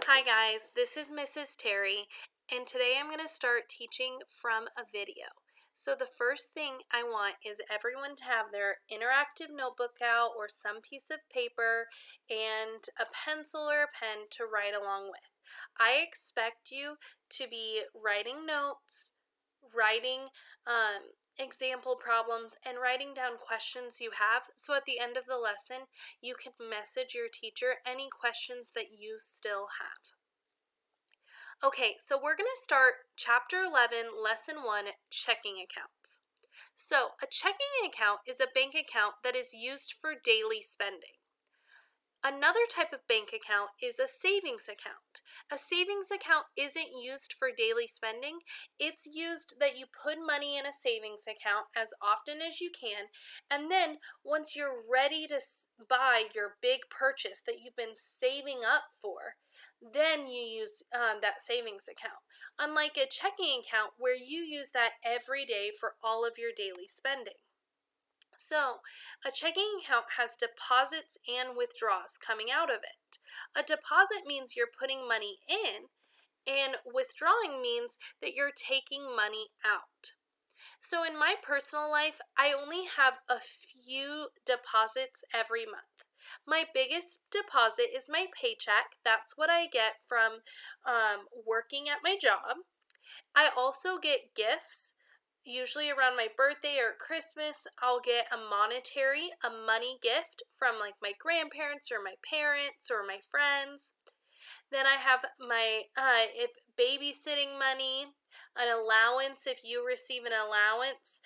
Hi guys, this is Mrs. Terry, and today I'm going to start teaching from a video. So the first thing I want is everyone to have their interactive notebook out or some piece of paper and a pencil or a pen to write along with. I expect you to be writing notes, writing example problems, and writing down questions you have, so at the end of the lesson you can message your teacher any questions that you still have. Okay, so we're going to start Chapter 11, Lesson 1, Checking Accounts. So, a checking account is a bank account that is used for daily spending. Another type of bank account is a savings account. A savings account isn't used for daily spending. It's used that you put money in a savings account as often as you can, and then once you're ready to buy your big purchase that you've been saving up for, then you use that savings account. Unlike a checking account where you use that every day for all of your daily spending. So, a checking account has deposits and withdrawals coming out of it. A deposit means you're putting money in, and withdrawing means that you're taking money out. So, in my personal life, I only have a few deposits every month. My biggest deposit is my paycheck. That's what I get from working at my job. I also get gifts. Usually around my birthday or Christmas, I'll get a money gift from like my grandparents or my parents or my friends. Then I have my if babysitting money, an allowance if you receive an allowance,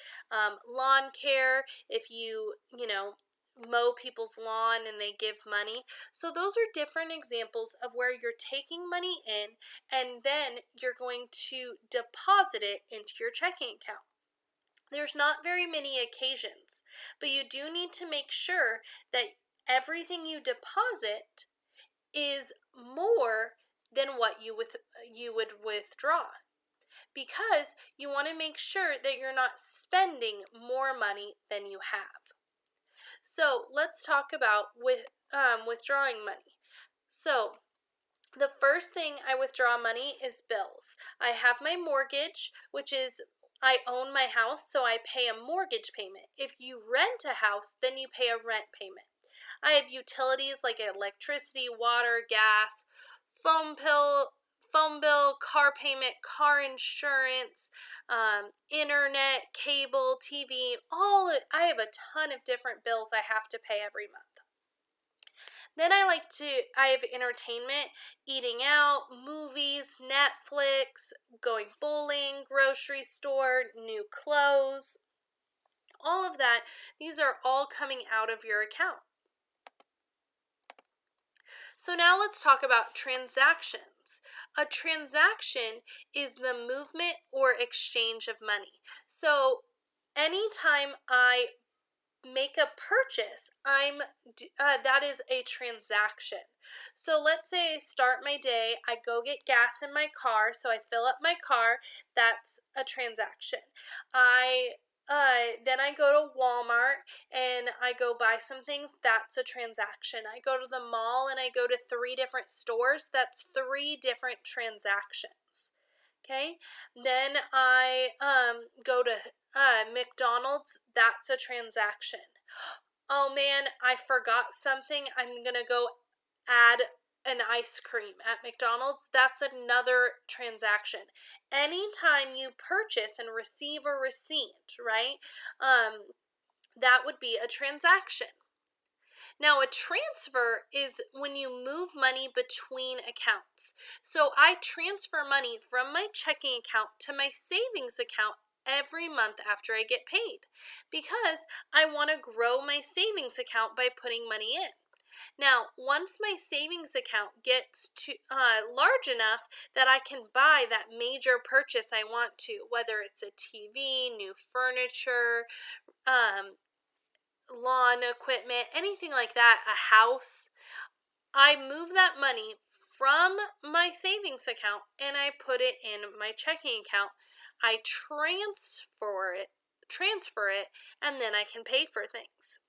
lawn care if you mow people's lawn and they give money. So those are different examples of where you're taking money in and then you're going to deposit it into your checking account. There's not very many occasions, but you do need to make sure that everything you deposit is more than what you would withdraw, because you want to make sure that you're not spending more money than you have. So let's talk about withdrawing money. So the first thing I withdraw money is bills. I have my mortgage, which is I own my house, so I pay a mortgage payment. If you rent a house, then you pay a rent payment. I have utilities like electricity, water, gas, phone bill, car payment, car insurance, internet, cable, TV, I have a ton of different bills I have to pay every month. Then I have entertainment, eating out, movies, Netflix, going bowling, grocery store, new clothes, all of that. These are all coming out of your account. So now let's talk about transactions. A transaction is the movement or exchange of money. So anytime I make a purchase, that is a transaction. So let's say I start my day, I go get gas in my car, so I fill up my car, that's a transaction. Then I go to Walmart and I go buy some things, that's a transaction. I go to the mall and I go to 3 different stores, that's 3 different transactions. Okay, then I go to McDonald's, that's a transaction. Oh man, I forgot something, I'm gonna go add an ice cream at McDonald's, that's another transaction. Anytime you purchase and receive a receipt, right, that would be a transaction. Now, a transfer is when you move money between accounts. So I transfer money from my checking account to my savings account every month after I get paid, because I want to grow my savings account by putting money in. Now, once my savings account gets to large enough that I can buy that major purchase I want to, whether it's a TV, new furniture, lawn equipment, anything like that, a house, I move that money from my savings account and I put it in my checking account. I transfer it, and then I can pay for things.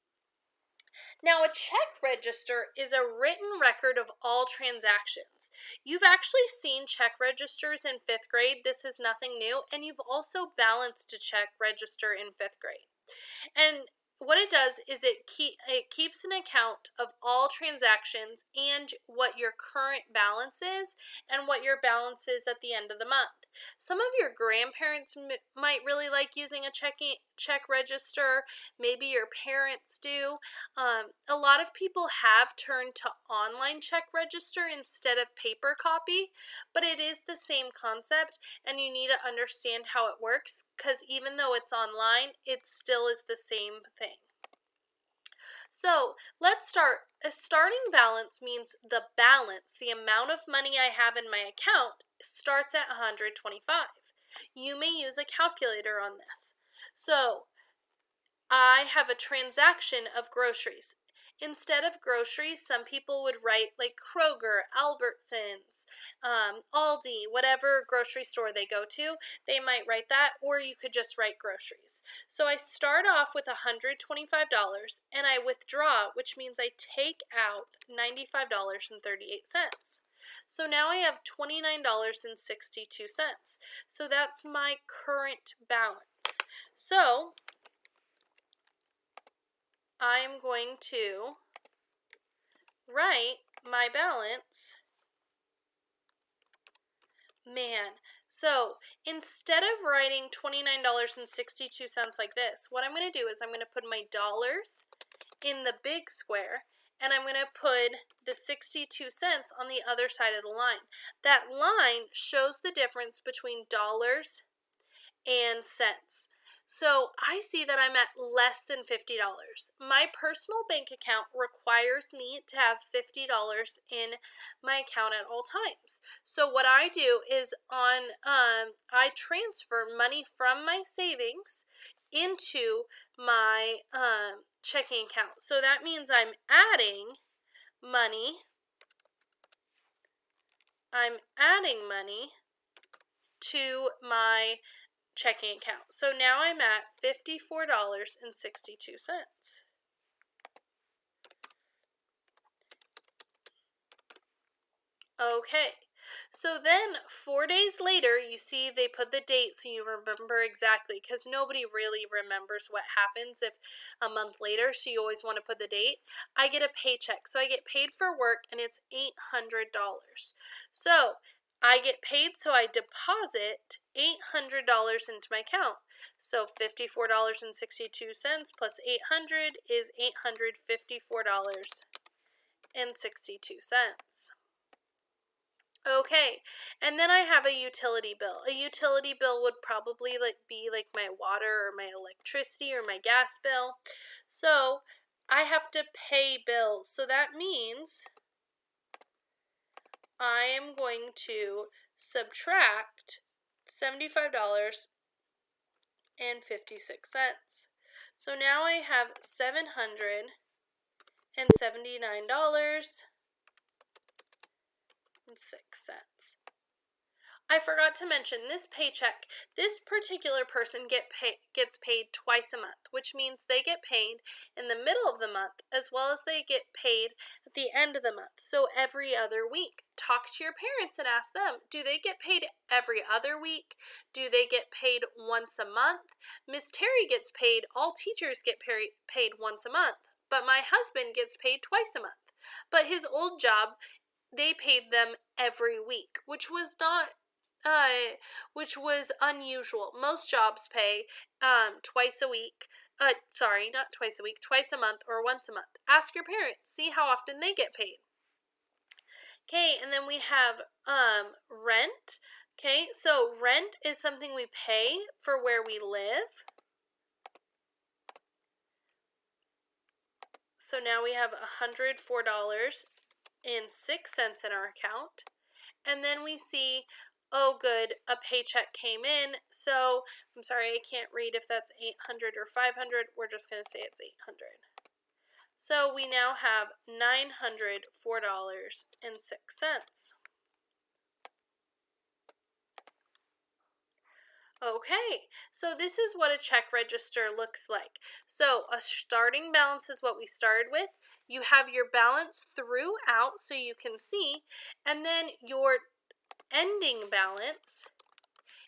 Now, a check register is a written record of all transactions. You've actually seen check registers in 5th grade. This is nothing new. And you've also balanced a check register in 5th grade. And what it does is it keeps an account of all transactions and what your current balance is and what your balance is at the end of the month. Some of your grandparents might really like using a check register. Maybe your parents do. A lot of people have turned to online check register instead of paper copy, but it is the same concept, and you need to understand how it works, because even though it's online, it still is the same thing. So let's start. A starting balance means the balance, the amount of money I have in my account, starts at 125. You may use a calculator on this. So I have a transaction of groceries. Instead of groceries, some people would write like Kroger, Albertsons, Aldi, whatever grocery store they go to, they might write that, or you could just write groceries. So I start off with $125 and I withdraw, which means I take out $95.38. So now I have $29.62. So that's my current balance. So I'm going to write my balance. So instead of writing $29.62 like this, what I'm going to do is I'm going to put my dollars in the big square, and I'm going to put the 62 cents on the other side of the line. That line shows the difference between dollars and cents. So I see that I'm at less than $50. My personal bank account requires me to have $50 in my account at all times. So what I do is I transfer money from my savings into my checking account. So that means I'm adding money. To my checking account. So now I'm at $54.62. Okay, so then 4 days later, you see they put the date so you remember exactly, because nobody really remembers what happens if a month later, so you always want to put the date. I get a paycheck, so I get paid for work, and it's $800. So I get paid, so I deposit $800 into my account. So $54.62 plus 800 is $854.62. Okay, and then I have a utility bill. A utility bill would probably be like my water or my electricity or my gas bill. So I have to pay bills. So that means I am going to subtract $75.56. So now I have $779.06. I forgot to mention this paycheck. This particular person gets paid twice a month, which means they get paid in the middle of the month as well as they get paid at the end of the month. So every other week. Talk to your parents and ask them, do they get paid every other week? Do they get paid once a month? Miss Terry gets paid, all teachers get paid once a month, but my husband gets paid twice a month. But his old job, they paid them every week, which was unusual. Most jobs pay twice a week. Not twice a week, twice a month or once a month. Ask your parents, see how often they get paid. Okay, and then we have rent. Okay, so rent is something we pay for where we live. So now we have $104.06 in our account. And then we see, oh good, a paycheck came in. So I'm sorry, I can't read if that's 800 or 500. We're just going to say it's 800. So we now have $904.06. Okay, so this is what a check register looks like. So a starting balance is what we started with. You have your balance throughout so you can see, and then your ending balance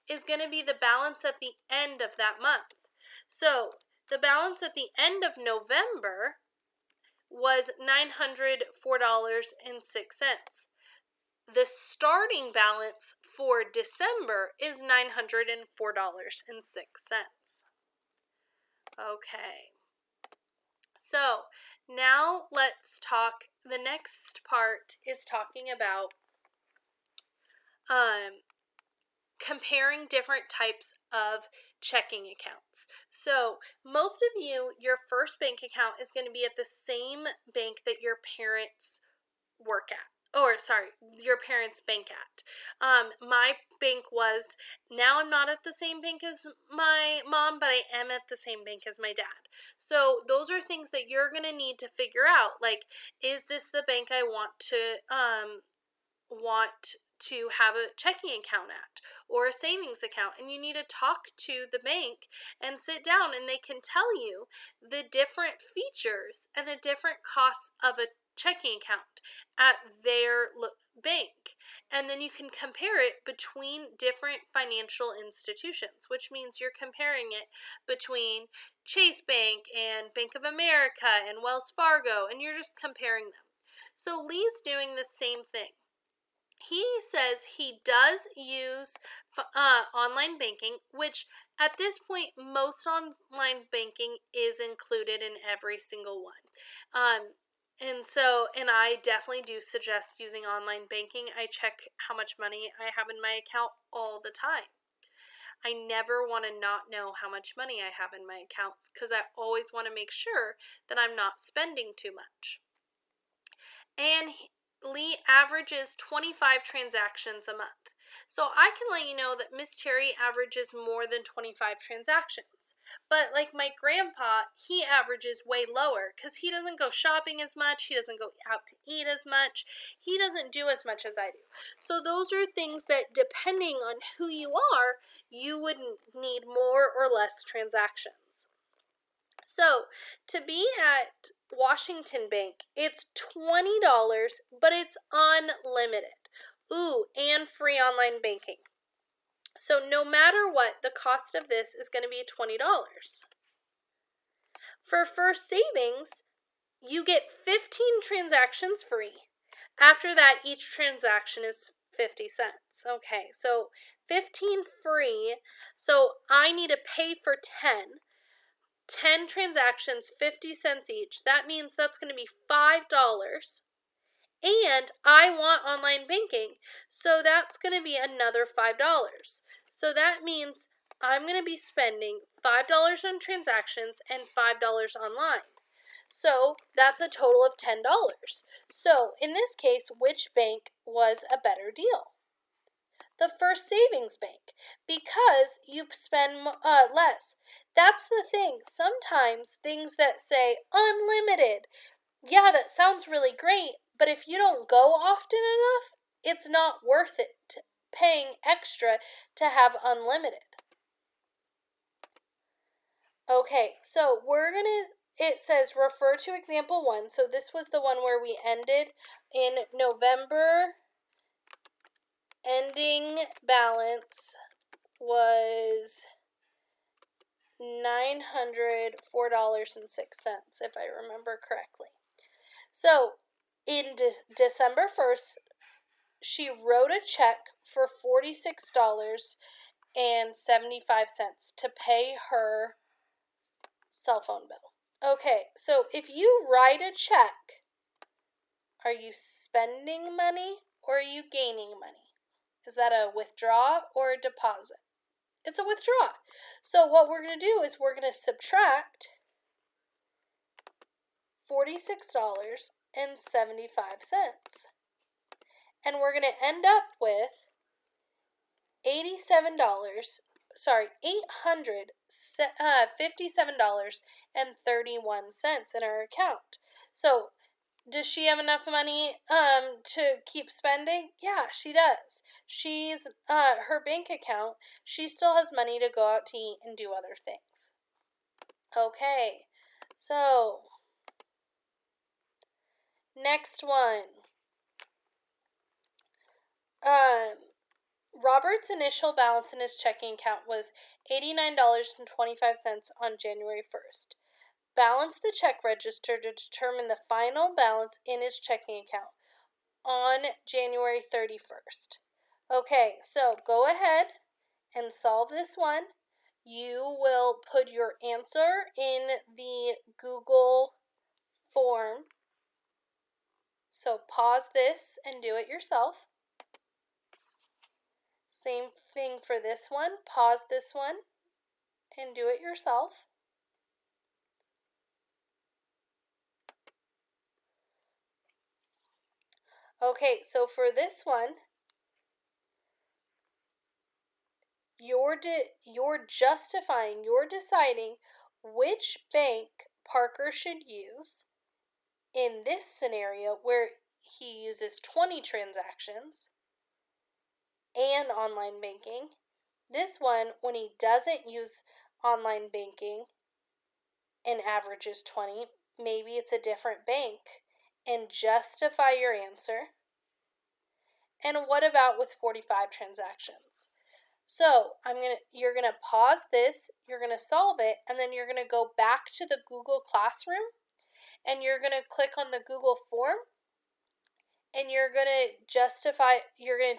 is going to be the balance at the end of that month. So the balance at the end of November was $904.06. The starting balance for December is $904.06. Okay, so now let's talk. The next part is talking about comparing different types of checking accounts. So most of you, your first bank account is going to be at the same bank that your parents work at. Or sorry, your parents' bank at. My bank was, now I'm not at the same bank as my mom, but I am at the same bank as my dad. So those are things that you're going to need to figure out. Like, is this the bank I want to have a checking account at or a savings account? And you need to talk to the bank and sit down, and they can tell you the different features and the different costs of a checking account at their bank. And then you can compare it between different financial institutions, which means you're comparing it between Chase Bank and Bank of America and Wells Fargo, and you're just comparing them. So Lee's doing the same thing. He says he does use online banking, which at this point, most online banking is included in every single one. And I definitely do suggest using online banking. I check how much money I have in my account all the time. I never want to not know how much money I have in my accounts because I always want to make sure that I'm not spending too much. And Lee averages 25 transactions a month. So I can let you know that Miss Terry averages more than 25 transactions. But like my grandpa, he averages way lower because he doesn't go shopping as much. He doesn't go out to eat as much. He doesn't do as much as I do. So those are things that, depending on who you are, you would need more or less transactions. So, to be at Washington Bank, it's $20, but it's unlimited. Ooh, and free online banking. So, no matter what, the cost of this is going to be $20. For First Savings, you get 15 transactions free. After that, each transaction is 50 cents. Okay, so 15 free. So, I need to pay for 10 transactions, 50 cents each. That means that's going to be $5. And I want online banking, so that's going to be another $5. So that means I'm going to be spending $5 on transactions and $5 online. So that's a total of $10. So in this case, which bank was a better deal? The First Savings Bank, because you spend less. That's the thing. Sometimes things that say unlimited, yeah, that sounds really great, but if you don't go often enough, it's not worth it paying extra to have unlimited. Okay, so it says refer to example 1. So this was the one where we ended in November. Ending balance was $904.06, if I remember correctly. So in December 1st, she wrote a check for $46.75 to pay her cell phone bill. Okay, so if you write a check, are you spending money or are you gaining money? Is that a withdraw or a deposit? It's a withdraw. So what we're going to do is we're going to subtract $46.75. And we're going to end up with $857.31 in our account. So Does she have enough money to keep spending? Yeah, she does. She's her bank account, she still has money to go out to eat and do other things. Okay. So, next one. Robert's initial balance in his checking account was $89.25 on January 1st. Balance the check register to determine the final balance in his checking account on January 31st. Okay, so go ahead and solve this one. You will put your answer in the Google form. So pause this and do it yourself. Same thing for this one. Pause this one and do it yourself. Okay, so for this one, you're deciding which bank Parker should use in this scenario where he uses 20 transactions and online banking. This one, when he doesn't use online banking and averages 20, maybe it's a different bank, and justify your answer. And what about with 45 transactions? So you're gonna pause this, you're gonna solve it, and then you're gonna go back to the Google Classroom, and you're gonna click on the Google form, and you're gonna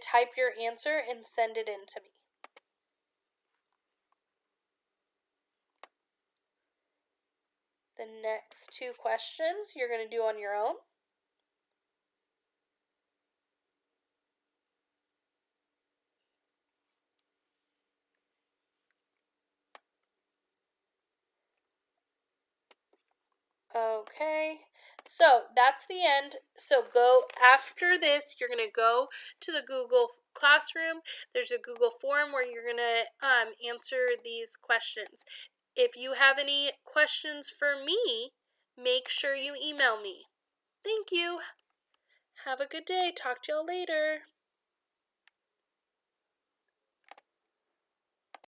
type your answer and send it in to me. The next two questions you're gonna do on your own. Okay, so that's the end. So after this, you're going to go to the Google Classroom. There's a Google form where you're going to answer these questions. If you have any questions for me, make sure you email me. Thank you. Have a good day. Talk to y'all later.